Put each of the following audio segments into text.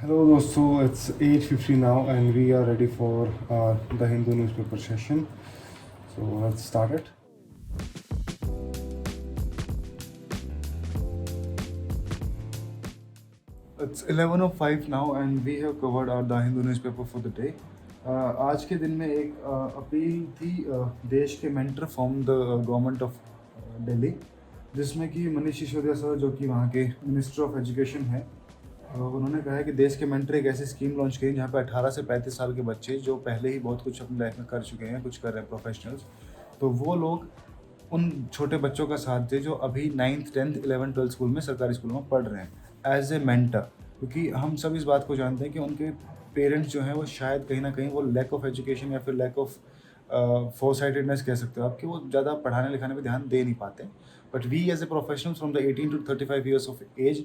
Hello दोस्तों, it's 8:50 now and we are ready for the Hindu newspaper session. So let's start it. It's 11:05 now and we have covered our the Hindu newspaper for the day. आज के दिन में एक appeal थी देश के mentor from the government of Delhi, जिसमें कि मनीष सिसोदिया सर, जो कि वहाँ के मिनिस्टर ऑफ एजुकेशन है, उन्होंने कहा है कि देश के मेंटर एक ऐसी स्कीम लॉन्च की जहाँ पे 18 से 35 साल के बच्चे जो पहले ही बहुत कुछ अपनी लाइफ में कर चुके हैं, कुछ कर रहे हैं प्रोफेशनल्स, तो वो लोग उन छोटे बच्चों का साथ दें जो अभी 9th 10th 11th 12th school में, सरकारी स्कूल में पढ़ रहे हैं, एज ए मेंटर। क्योंकि हम सब इस बात को जानते हैं कि उनके पेरेंट्स जो हैं वो शायद कहीं ना कहीं वो लैक ऑफ एजुकेशन या फिर लैक ऑफ फोरसाइटेडनेस कह सकते हो आप, कि वो ज़्यादा पढ़ाने लिखाने पे ध्यान दे नहीं पाते। But we as a professional from the 18 to 35 years of age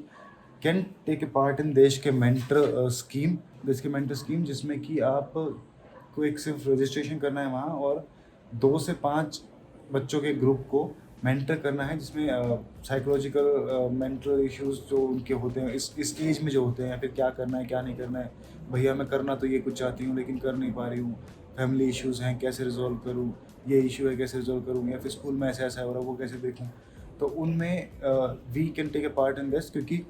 can take a part in देश के मेंटर स्कीम, जिसमें कि आप को एक सिर्फ रजिस्ट्रेशन करना है वहाँ, और 2 से 5 बच्चों के ग्रुप को मेंटर करना है, जिसमें साइकोलॉजिकल मेंटल इश्यूज जो उनके होते हैं इस एज में जो होते हैं, या फिर क्या करना है क्या नहीं करना है, भैया मैं करना तो ये कुछ चाहती हूँ लेकिन कर नहीं पा रही हूँ, फैमिली इश्यूज़ हैं कैसे रिजॉल्व करूँ, ये इशू है कैसे रिजॉल्व करूँ, या फिर स्कूल में ऐसा ऐसा हो रहा है वो कैसे देखूँ। तो उनमें we can take a part in this, क्योंकि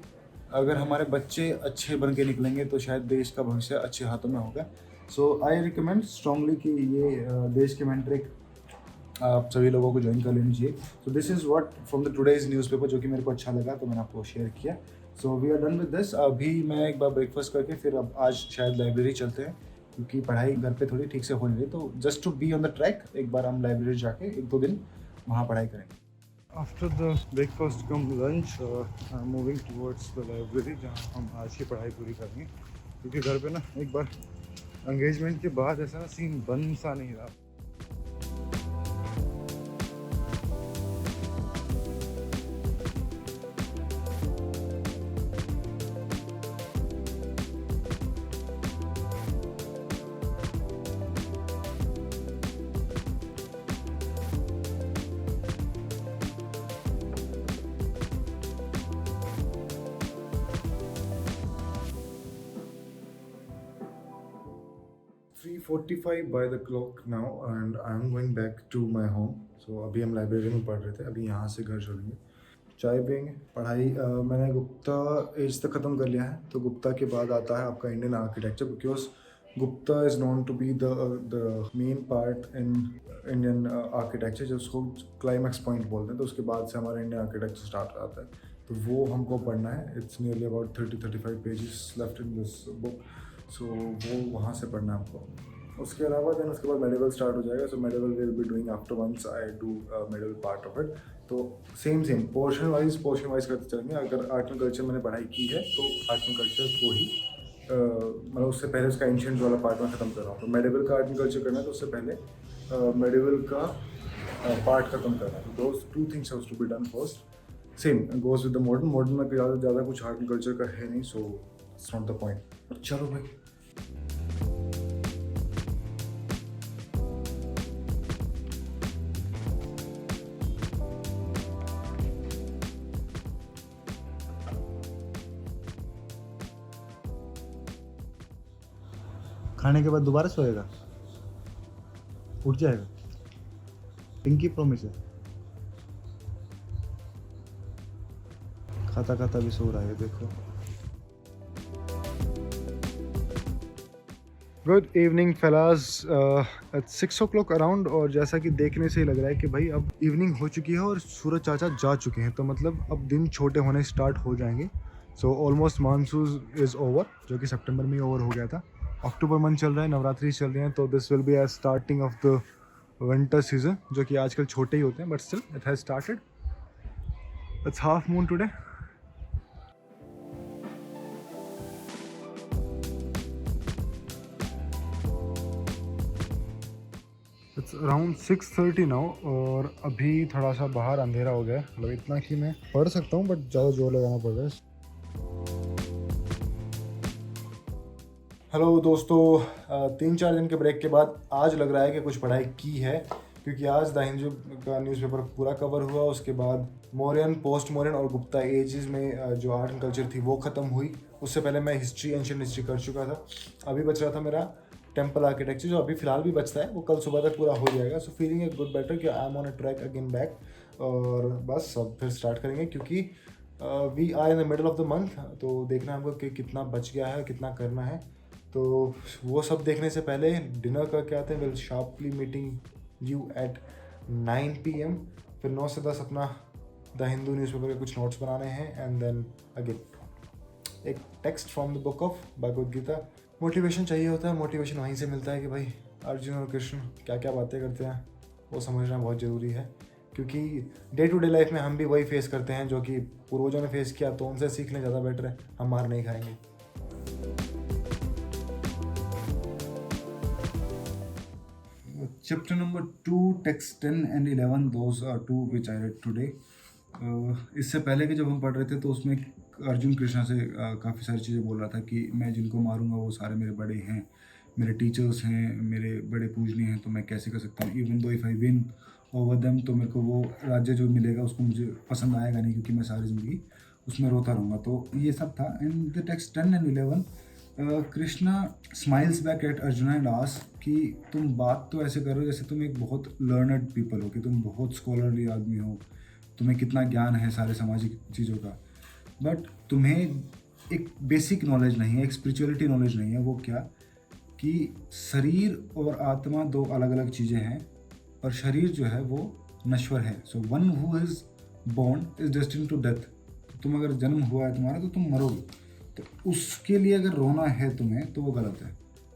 अगर हमारे बच्चे अच्छे बन के निकलेंगे तो शायद देश का भविष्य अच्छे हाथों में होगा। सो आई रिकमेंड स्ट्रांगली कि ये देश के मेंटर एक आप सभी लोगों को ज्वाइन कर लेनी चाहिए। So this is what from the today's newspaper, जो कि मेरे को अच्छा लगा तो मैंने आपको शेयर किया। So we are done with this. अभी मैं एक बार ब्रेकफास्ट करके फिर अब आज शायद लाइब्रेरी चलते हैं, क्योंकि पढ़ाई घर पे थोड़ी ठीक से हो नहीं रही, तो just to be on the track एक बार हम लाइब्रेरी जाके 1-2 दिन वहाँ पढ़ाई करेंगे। After the breakfast come lunch, I am moving towards the library, जहाँ हम आज की पढ़ाई पूरी करेंगे, क्योंकि घर पे ना एक बार एंगेजमेंट के बाद ऐसा ना सीन बन सा नहीं रहा। Three 45 by the clock now and I am going back to my home. So अभी हम लाइब्रेरी में पढ़ रहे थे, अभी यहाँ से घर चलेंगे, चाय पियेंगे। पढ़ाई मैंने गुप्ता एज तक ख़त्म कर लिया है, तो गुप्ता के बाद आता है आपका Indian architecture, because Gupta is known to be the main part in Indian architecture, जो उसको क्लाइमैक्स पॉइंट बोलते हैं। तो उसके बाद से हमारा इंडियन आर्किटेक्चर स्टार्ट आता है, तो वो हमको पढ़ना है। It's nearly about 30-35 pages left in this book, so वो वहाँ से पढ़ना है हमको। उसके अलावा देन उसके बाद मेडिकल स्टार्ट हो जाएगा। So medical will be doing after once I do medical part of it. तो सेम पोर्शन वाइज करते चलेंगे। अगर आर्ट एंड कल्चर मैंने पढ़ाई की है तो आर्ट एंड कल्चर को ही मतलब उससे पहले उसका एंशिएंट वाला पार्ट में ख़त्म कर रहा हूँ। तो मेडिकल का आर्ट एंड कल्चर करना है तो उससे पहले मेडिकल का पार्ट ख़त्म करना है। Those 2 things have to be done first. Same goes with the modern में ज़्यादा कुछ आर्ट एंड कल्चर का है नहीं, so it's not the point. चलो भाई। खाने के बाद दोबारा सोएगा, उठ जाएगा, पिंकी प्रॉमिस है। खाता खाता भी सो रहा है, देखो। Good evening fellas, at 6 o'clock around, और जैसा कि देखने से ही लग रहा है कि भाई अब इवनिंग हो चुकी है और सूरज चाचा जा चुके हैं, तो मतलब अब दिन छोटे होने स्टार्ट हो जाएंगे। So almost monsoon is over, जो कि सितंबर में ही ओवर हो गया था। अक्टूबर मंथ चल रहा है, नवरात्रि चल रहे हैं, तो this will be A starting of the winter season, जो कि आजकल छोटे ही होते हैं, but still it has started. It's half moon today. It's around 6:30 now, और अभी थोड़ा सा बाहर अंधेरा हो गया है, मतलब इतना कि मैं पढ़ सकता हूँ बट ज़्यादा जोर लगाना पड़ रहा है। हेलो दोस्तों, 3-4 दिन के ब्रेक के बाद आज लग रहा है कि कुछ पढ़ाई की है, क्योंकि आज द हिंदू का न्यूज़पेपर पूरा कवर हुआ। उसके बाद मौर्यन, पोस्ट मौर्यन और गुप्ता एजेस में जो आर्ट एंड कल्चर थी वो ख़त्म हुई। उससे पहले मैं हिस्ट्री, एंशियंट हिस्ट्री कर चुका था। अभी बच रहा था मेरा टेम्पल आर्किटेक्चर, जो अभी फ़िलहाल भी बचता है, वो कल सुबह तक पूरा हो जाएगा। So feeling a good better कि I am on a track again back. और बस अब फिर स्टार्ट करेंगे, क्योंकि we are in the middle of the month, तो देखना है हमको कि कितना बच गया है, कितना करना है। तो वो सब देखने से पहले डिनर करके आते हैं। Will sharply meeting you at 9 PM। फिर 9 से 10 अपना द हिंदू न्यूज़पेपर के कुछ नोट्स बनाने हैं, एंड देन अगेन एक text from the book of Bhagavad Gita. Motivation चाहिए होता है, मोटिवेशन वहीं से मिलता है कि भाई अर्जुन और कृष्ण क्या क्या बातें करते हैं, वो समझना बहुत ज़रूरी है। क्योंकि डे टू डे लाइफ में हम भी वही फेस करते हैं जो कि पूर्वजों ने फेस किया, तो उनसे सीख लें, ज़्यादा बेटर है, हम मार नहीं खाएंगे। Chapter number 2, text 10 and 11, those are two which I read today. इससे पहले कि जब हम पढ़ रहे थे तो उसमें अर्जुन कृष्णा से काफ़ी सारी चीज़ें बोल रहा था कि मैं जिनको मारूंगा वो सारे मेरे बड़े हैं, मेरे टीचर्स हैं, मेरे बड़े पूजनीय हैं, तो मैं कैसे कर सकता हूँ। Even though if I win over them, तो मेरे को वो राज्य जो मिलेगा उसको मुझे पसंद आएगा नहीं, क्योंकि मैं सारी ज़िंदगी उसमें रोता रहूँगा। तो ये सब था। And the text 10 and 11, Krishna smiles back at Arjun and ask कि तुम बात तो ऐसे करो जैसे तुम एक बहुत लर्नड पीपल हो, कि तुम बहुत स्कॉलरली आदमी हो, तुम्हें कितना ज्ञान है सारे सामाजिक चीज़ों का, बट तुम्हें एक बेसिक नॉलेज नहीं है, एक स्पिरिचुअलिटी नॉलेज नहीं है। वो क्या कि शरीर और आत्मा दो अलग अलग चीज़ें हैं, और शरीर जो है वो नश्वर है। So one who is born is destined to death. तुम अगर जन्म हुआ है तुम्हारा तो तुम मरोगे, तो उसके लिए अगर रोना है तुम्हें तो वो गलत है।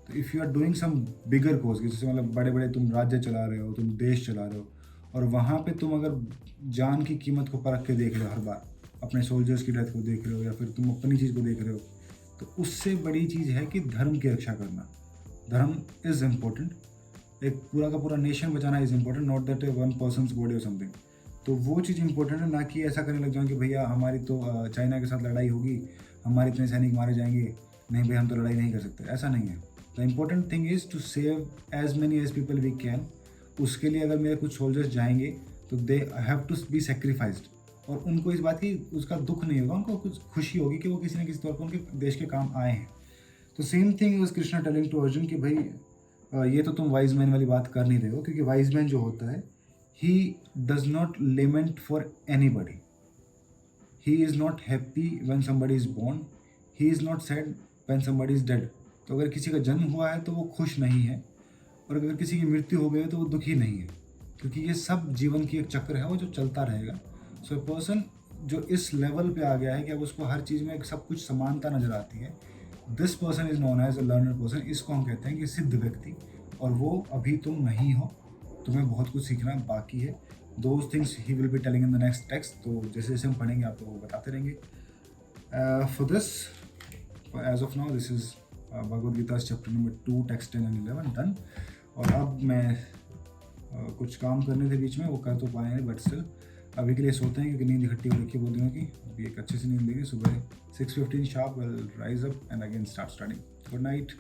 तो if you are doing some bigger cause, जैसे मतलब बड़े बड़े तुम राज्य चला रहे हो, तुम देश चला रहे हो, और वहाँ पे तुम अगर जान की कीमत को परख के देख रहे हो, हर बार अपने सोल्जर्स की डेथ को देख रहे हो, या फिर तुम अपनी चीज़ को देख रहे हो, तो उससे बड़ी चीज़ है कि धर्म की रक्षा करना। धर्म इज़ इम्पोर्टेंट। एक पूरा का पूरा नेशन बचाना is important, not that one persons body और समथिंग। तो वो चीज़ इंपॉर्टेंट है, ना कि ऐसा करने लग जाऊँ कि भैया हमारी तो चाइना के साथ लड़ाई होगी, हमारे इतने सैनिक मारे जाएंगे, नहीं भाई हम तो लड़ाई नहीं कर सकते। ऐसा नहीं है। The important thing is to save as many as people we can. उसके लिए अगर मेरे कुछ सोल्जर्स जाएंगे तो they have to be sacrificed, और उनको इस बात की उसका दुख नहीं होगा, उनको कुछ खुशी होगी कि वो किसी न किसी तौर पर उनके देश के काम आए हैं। तो same thing was Krishna telling to Arjun कि भाई ये तो तुम वाइज मैन वाली बात कर नहीं रहे हो, क्योंकि वाइज मैन जो होता है he does not lament for anybody. He is not happy when somebody is born. He is not sad when somebody is dead. तो अगर किसी का जन्म हुआ है तो वो खुश नहीं है, और अगर किसी की मृत्यु हो गई है तो वो दुखी नहीं है, क्योंकि ये सब जीवन की एक चक्र है, वो जो चलता रहेगा। सो ए पर्सन जो इस लेवल पे आ गया है कि अब उसको हर चीज़ में सब कुछ समानता नज़र आती है, this person is known as a learner person. इसको हम कहते हैं कि सिद्ध व्यक्ति, और वो अभी तुम नहीं हो, तुम्हें बहुत कुछ सीखना बाकी है। Those things he will be telling in the next text. तो जैसे जैसे हम पढ़ेंगे आपको वो बताते रहेंगे। For this, as of now, this is Bhagavad Gita chapter number 2, text 10 and 11 done. और अब मैं कुछ काम करने थे बीच में, वो कर तो पाए हैं, बट स्टिल अभी के लिए सोते हैं, क्योंकि नींद इकट्ठी हो रखी है बहुत दिनों की। अभी एक अच्छे से नींद लेंगे, सुबह 6:15 sharp will rise up and again start studying. Good night.